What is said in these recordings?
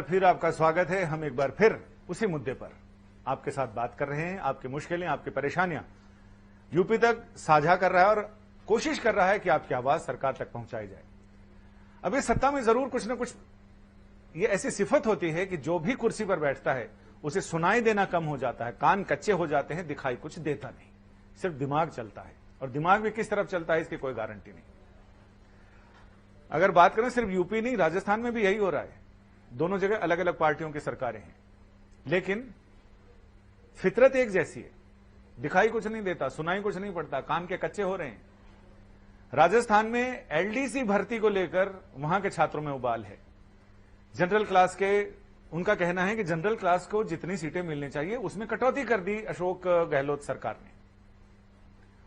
फिर आपका स्वागत है। हम एक बार फिर उसी मुद्दे पर आपके साथ बात कर रहे हैं। आपकी मुश्किलें, आपकी परेशानियां यूपी तक साझा कर रहा है और कोशिश कर रहा है कि आपकी आवाज सरकार तक पहुंचाई जाए। अब इस सत्ता में जरूर कुछ न कुछ ये ऐसी सिफत होती है कि जो भी कुर्सी पर बैठता है उसे सुनाई देना कम हो जाता है, कान कच्चे हो जाते हैं, दिखाई कुछ देता नहीं, सिर्फ दिमाग चलता है। और दिमाग भी किस तरफ चलता है इसकी कोई गारंटी नहीं। अगर बात करें सिर्फ यूपी नहीं, राजस्थान में भी यही हो रहा है। दोनों जगह अलग अलग पार्टियों की सरकारें हैं, लेकिन फितरत एक जैसी है। दिखाई कुछ नहीं देता, सुनाई कुछ नहीं पड़ता, कान के कच्चे हो रहे हैं। राजस्थान में एलडीसी भर्ती को लेकर वहां के छात्रों में उबाल है। जनरल क्लास के उनका कहना है कि जनरल क्लास को जितनी सीटें मिलनी चाहिए उसमें कटौती कर दी अशोक गहलोत सरकार ने।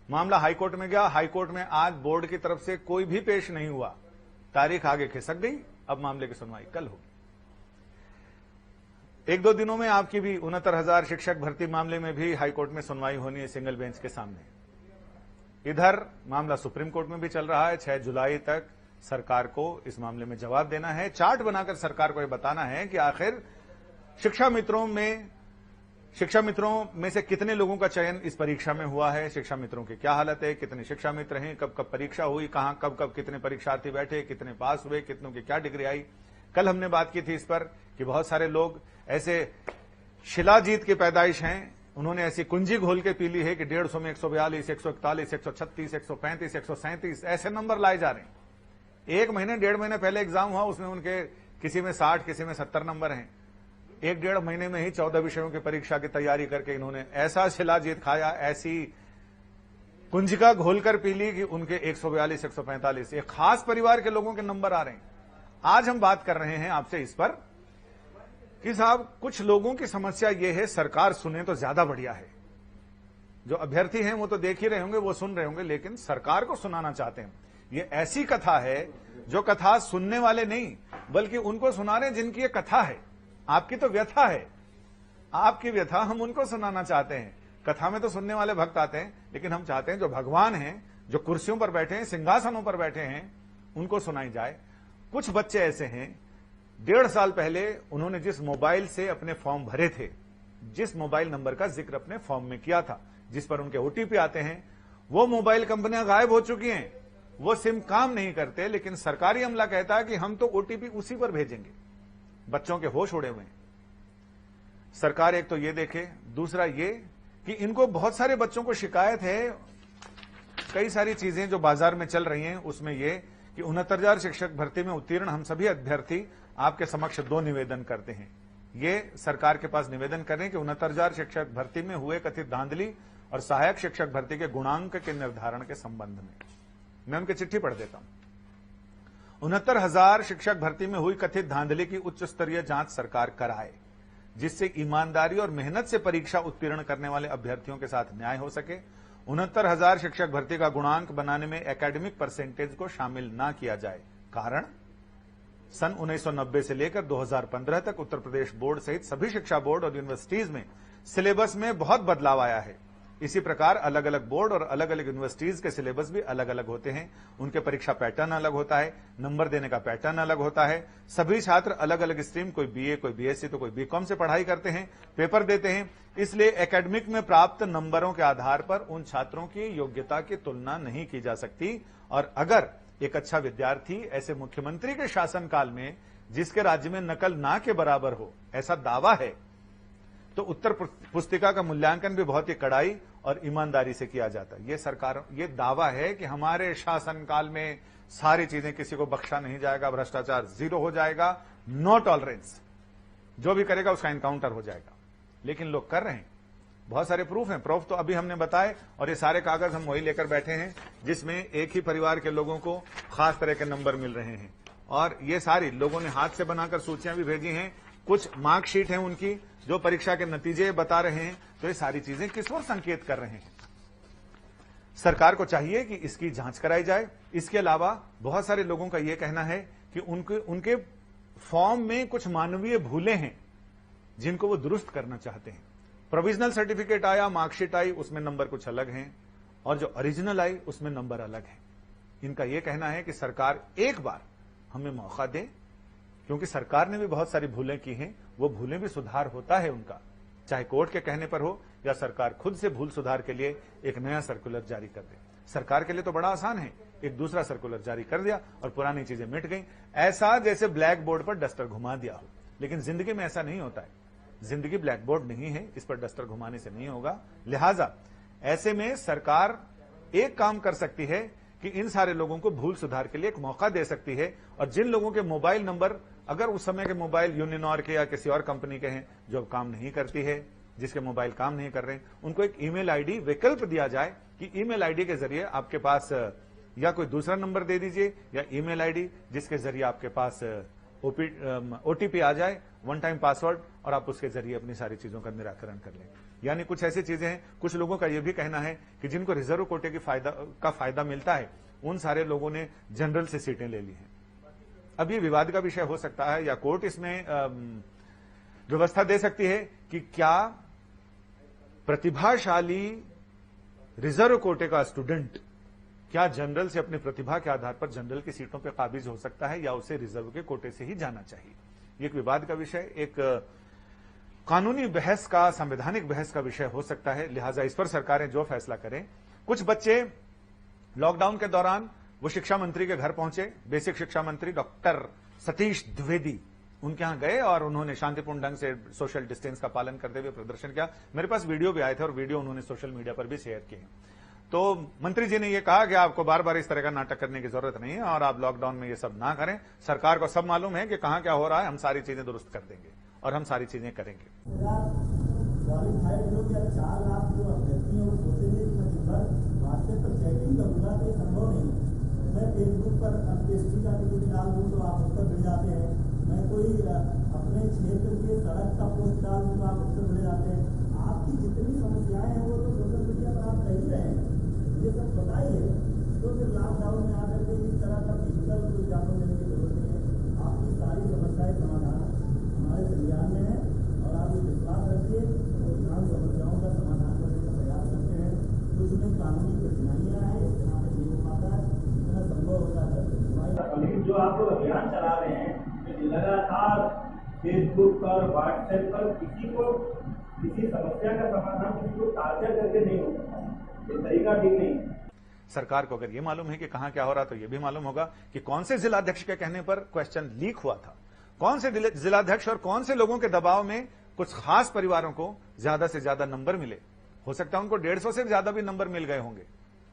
मामला हाईकोर्ट में गया। हाईकोर्ट में आज बोर्ड की तरफ से कोई भी पेश नहीं हुआ, तारीख आगे खिसक गई। अब मामले की सुनवाई कल होगी। एक दो दिनों में आपकी भी 69,000 शिक्षक भर्ती मामले में भी हाईकोर्ट में सुनवाई होनी है, सिंगल बेंच के सामने। इधर मामला सुप्रीम कोर्ट में भी चल रहा है। 6 जुलाई तक सरकार को इस मामले में जवाब देना है। चार्ट बनाकर सरकार को यह बताना है कि आखिर शिक्षा मित्रों में से कितने लोगों का चयन इस परीक्षा में हुआ है, शिक्षा मित्रों की क्या हालत है, कितने शिक्षा मित्र हैं, कब कब परीक्षा हुई, कहां कब कब कितने परीक्षार्थी बैठे, कितने पास हुए, कितनों की क्या डिग्री आई। कल हमने बात की थी इस पर कि बहुत सारे लोग ऐसे शिलाजीत की पैदाइश हैं, उन्होंने ऐसी कुंजी घोल के पी ली है कि 150 में 142, 141, 136, 135, 137 ऐसे नंबर लाए जा रहे हैं। एक महीने 1.5 महीने पहले एग्जाम हुआ, उसमें उनके किसी में 60, किसी में 70 नंबर हैं। 1-1.5 महीने में ही 14 विषयों की परीक्षा की तैयारी करके इन्होंने ऐसा शिलाजीत खाया, ऐसी कुंजिका घोलकर पी ली कि उनके 142, 145 एक खास परिवार के लोगों के नंबर आ रहे हैं। आज हम बात कर रहे हैं आपसे इस पर कि साहब कुछ लोगों की समस्या यह है, सरकार सुने तो ज्यादा बढ़िया है। जो अभ्यर्थी हैं वो तो देख ही रहे होंगे, वो सुन रहे होंगे, लेकिन सरकार को सुनाना चाहते हैं। ये ऐसी कथा है जो कथा सुनने वाले नहीं बल्कि उनको सुना रहे जिनकी ये कथा है। आपकी तो व्यथा है, आपकी व्यथा हम उनको सुनाना चाहते हैं। कथा में तो सुनने वाले भक्त आते हैं, लेकिन हम चाहते हैं जो भगवान हैं, जो कुर्सियों पर बैठे हैं, सिंहासनों पर बैठे हैं, उनको सुनाई जाए। कुछ बच्चे ऐसे हैं, 1.5 साल पहले उन्होंने जिस मोबाइल से अपने फॉर्म भरे थे, जिस मोबाइल नंबर का जिक्र अपने फॉर्म में किया था, जिस पर उनके ओटीपी आते हैं, वो मोबाइल कंपनियां गायब हो चुकी हैं। वो सिम काम नहीं करते, लेकिन सरकारी अमला कहता है कि हम तो ओटीपी उसी पर भेजेंगे। बच्चों के होश उड़े हुए हैं। सरकार एक तो ये देखे, दूसरा ये कि इनको बहुत सारे बच्चों को शिकायत है, कई सारी चीजें जो बाजार में चल रही हैं उसमें ये कि 69,000 शिक्षक भर्ती में उत्तीर्ण हम सभी अभ्यर्थी आपके समक्ष 2 निवेदन करते हैं। ये सरकार के पास निवेदन करें कि 69,000 शिक्षक भर्ती में हुए कथित धांधली और सहायक शिक्षक भर्ती के गुणांक के निर्धारण के संबंध में। मैं उनकी चिट्ठी पढ़ देता हूं। 69,000 शिक्षक भर्ती में हुई कथित धांधली की उच्च स्तरीय जांच सरकार कराए, जिससे ईमानदारी और मेहनत से परीक्षा उत्तीर्ण करने वाले अभ्यर्थियों के साथ न्याय हो सके। 69,000 शिक्षक भर्ती का गुणांक बनाने में एकेडमिक परसेंटेज को शामिल ना किया जाए। कारण, सन 1990 से लेकर 2015 तक उत्तर प्रदेश बोर्ड सहित सभी शिक्षा बोर्ड और यूनिवर्सिटीज में सिलेबस में बहुत बदलाव आया है। इसी प्रकार अलग अलग बोर्ड और अलग अलग यूनिवर्सिटीज के सिलेबस भी अलग अलग होते हैं। उनके परीक्षा पैटर्न अलग होता है, नंबर देने का पैटर्न अलग होता है। सभी छात्र अलग अलग स्ट्रीम, कोई बीए, कोई बीएससी, तो कोई बीकॉम से पढ़ाई करते हैं, पेपर देते हैं। इसलिए एकेडमिक में प्राप्त नंबरों के आधार पर उन छात्रों की योग्यता की तुलना नहीं की जा सकती। और अगर एक अच्छा विद्यार्थी ऐसे मुख्यमंत्री के शासनकाल में, जिसके राज्य में नकल ना के बराबर हो, ऐसा दावा है, तो उत्तर पुस्तिका का मूल्यांकन भी बहुत ही कड़ाई और ईमानदारी से किया जाता है। ये दावा है कि हमारे शासनकाल में सारी चीजें, किसी को बख्शा नहीं जाएगा, भ्रष्टाचार 0 हो जाएगा, नो टॉलरेंस, जो भी करेगा उसका एनकाउंटर हो जाएगा। लेकिन लोग कर रहे हैं। बहुत सारे प्रूफ हैं, प्रूफ तो अभी हमने बताए, और ये सारे कागज हम वही लेकर बैठे हैं जिसमें एक ही परिवार के लोगों को खास तरह के नंबर मिल रहे हैं। और ये सारी लोगों ने हाथ से बनाकर सूचियां भी भेजी हैं। कुछ मार्कशीट हैं उनकी जो परीक्षा के नतीजे बता रहे हैं। तो ये सारी चीजें किस ओर संकेत कर रहे हैं? सरकार को चाहिए कि इसकी जांच कराई जाए। इसके अलावा बहुत सारे लोगों का यह कहना है कि उनके फॉर्म में कुछ मानवीय भूलें हैं जिनको वो दुरुस्त करना चाहते हैं। प्रोविजनल सर्टिफिकेट आया, मार्कशीट आई, उसमें नंबर कुछ अलग हैं, और जो ओरिजिनल आई उसमें नंबर अलग है। इनका यह कहना है कि सरकार एक बार हमें मौका दे, क्योंकि सरकार ने भी बहुत सारी भूलें की हैं, वो भूलें भी सुधार होता है उनका, चाहे कोर्ट के कहने पर हो या सरकार खुद से भूल सुधार के लिए एक नया सर्कुलर जारी कर दे। सरकार के लिए तो बड़ा आसान है, एक दूसरा सर्कुलर जारी कर दिया और पुरानी चीजें मिट गई, ऐसा जैसे ब्लैक बोर्ड पर डस्टर घुमा दिया हो। लेकिन जिंदगी में ऐसा नहीं होता है, जिंदगी ब्लैक बोर्ड नहीं है, इस पर डस्टर घुमाने से नहीं होगा। लिहाजा ऐसे में सरकार एक काम कर सकती है कि इन सारे लोगों को भूल सुधार के लिए एक मौका दे सकती है, और जिन लोगों के मोबाइल नंबर अगर उस समय के मोबाइल यूनिनॉर के या किसी और कंपनी के हैं जो अब काम नहीं करती है, जिसके मोबाइल काम नहीं कर रहे, उनको एक ईमेल आईडी विकल्प दिया जाए कि ईमेल आईडी के जरिए आपके पास या कोई दूसरा नंबर दे दीजिए या ईमेल आईडी जिसके जरिए आपके पास ओटीपी आ जाए, वन टाइम पासवर्ड, और आप उसके जरिए अपनी सारी चीजों का निराकरण कर लें। यानी कुछ ऐसी चीजें हैं। कुछ लोगों का यह भी कहना है कि जिनको रिजर्व कोटे का फायदा मिलता है उन सारे लोगों ने जनरल से सीटें ले ली हैं। अब ये विवाद का विषय हो सकता है, या कोर्ट इसमें व्यवस्था दे सकती है कि क्या प्रतिभाशाली रिजर्व कोटे का स्टूडेंट क्या जनरल से अपनी प्रतिभा के आधार पर जनरल की सीटों पर काबिज हो सकता है, या उसे रिजर्व के कोटे से ही जाना चाहिए। ये एक विवाद का विषय, एक कानूनी बहस का, संवैधानिक बहस का विषय हो सकता है। लिहाजा इस पर सरकारें जो फैसला करें। कुछ बच्चे लॉकडाउन के दौरान वो शिक्षा मंत्री के घर पहुंचे, बेसिक शिक्षा मंत्री डॉक्टर सतीश द्विवेदी, उनके यहां गए और उन्होंने शांतिपूर्ण ढंग से सोशल डिस्टेंस का पालन करते हुए प्रदर्शन किया। मेरे पास वीडियो भी आए थे और वीडियो उन्होंने सोशल मीडिया पर भी शेयर किए। तो मंत्री जी ने यह कहा कि आपको बार बार इस तरह का नाटक करने की जरूरत नहीं है और आप लॉकडाउन में ये सब ना करें। सरकार को सब मालूम है कि कहां क्या हो रहा है, हम सारी चीजें दुरुस्त कर देंगे और हम सारी चीजें करेंगे। मैं फेसबुक पर अंत्येष्टि का भी कुछ डाल दूं तो आप उस पर जुड़ जाते हैं, मैं कोई अपने क्षेत्र के सड़क का पोस्ट डाल दूं तो आप उस पर जुड़ जाते हैं। आपकी जितनी समस्याएं हैं वो तो सोशल मीडिया पर आप कह ही रहे हैं, ये सब पता ही है। तो फिर लॉकडाउन में आकर के इस तरह का फिजिकल विज्ञापन देने की जरूरत नहीं है। आपकी सारी समस्याएं समाधान हमारे संज्ञान में है और आप ये विश्वास रखिए तो किसान समस्याओं का समाधान करने का प्रयास करते हैं। कुछ में कानूनी कठिनाइयां हैं, इतना नहीं हो पाता है, इतना संभव होता है। जो आप लोग अभियान चला रहे हैं लगातार फेसबुक पर, व्हाट्सएप पर, किसी को किसी समस्या का समाधान किसी को टारगेट करके नहीं हो सकता, ये तरीका ठीक नहीं। सरकार को अगर ये मालूम है कि कहां क्या हो रहा, तो ये भी मालूम होगा कि कौन से जिलाध्यक्ष के कहने पर क्वेश्चन लीक हुआ था, कौन से जिलाध्यक्ष और कौन से लोगों के दबाव में कुछ खास परिवारों को ज्यादा से ज्यादा नंबर मिले। हो सकता है उनको 150 से ज्यादा भी नंबर मिल गए होंगे।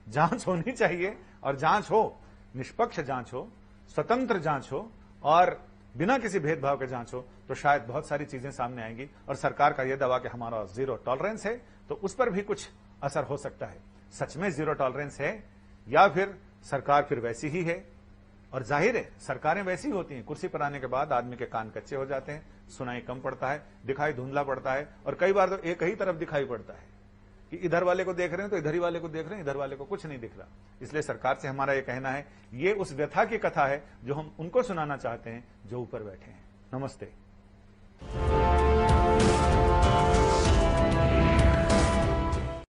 जांच होनी चाहिए, और जांच हो, निष्पक्ष जांच हो, स्वतंत्र जांच हो और बिना किसी भेदभाव के जांच हो, तो शायद बहुत सारी चीजें सामने आएंगी। और सरकार का यह दावा कि हमारा जीरो टॉलरेंस है, तो उस पर भी कुछ असर हो सकता है। सच में जीरो टॉलरेंस है या फिर सरकार फिर वैसी ही है। और जाहिर है सरकारें वैसी होती हैं, कुर्सी पर आने के बाद आदमी के कान कच्चे हो जाते हैं, सुनाई कम पड़ता है, दिखाई धुंधला पड़ता है, और कई बार तो एक ही तरफ दिखाई पड़ता है कि इधर वाले को देख रहे हैं तो इधर ही वाले को देख रहे हैं, इधर वाले को कुछ नहीं दिख रहा। इसलिए सरकार से हमारा यह कहना है, ये उस व्यथा की कथा है जो हम उनको सुनाना चाहते हैं जो ऊपर बैठे हैं। नमस्ते।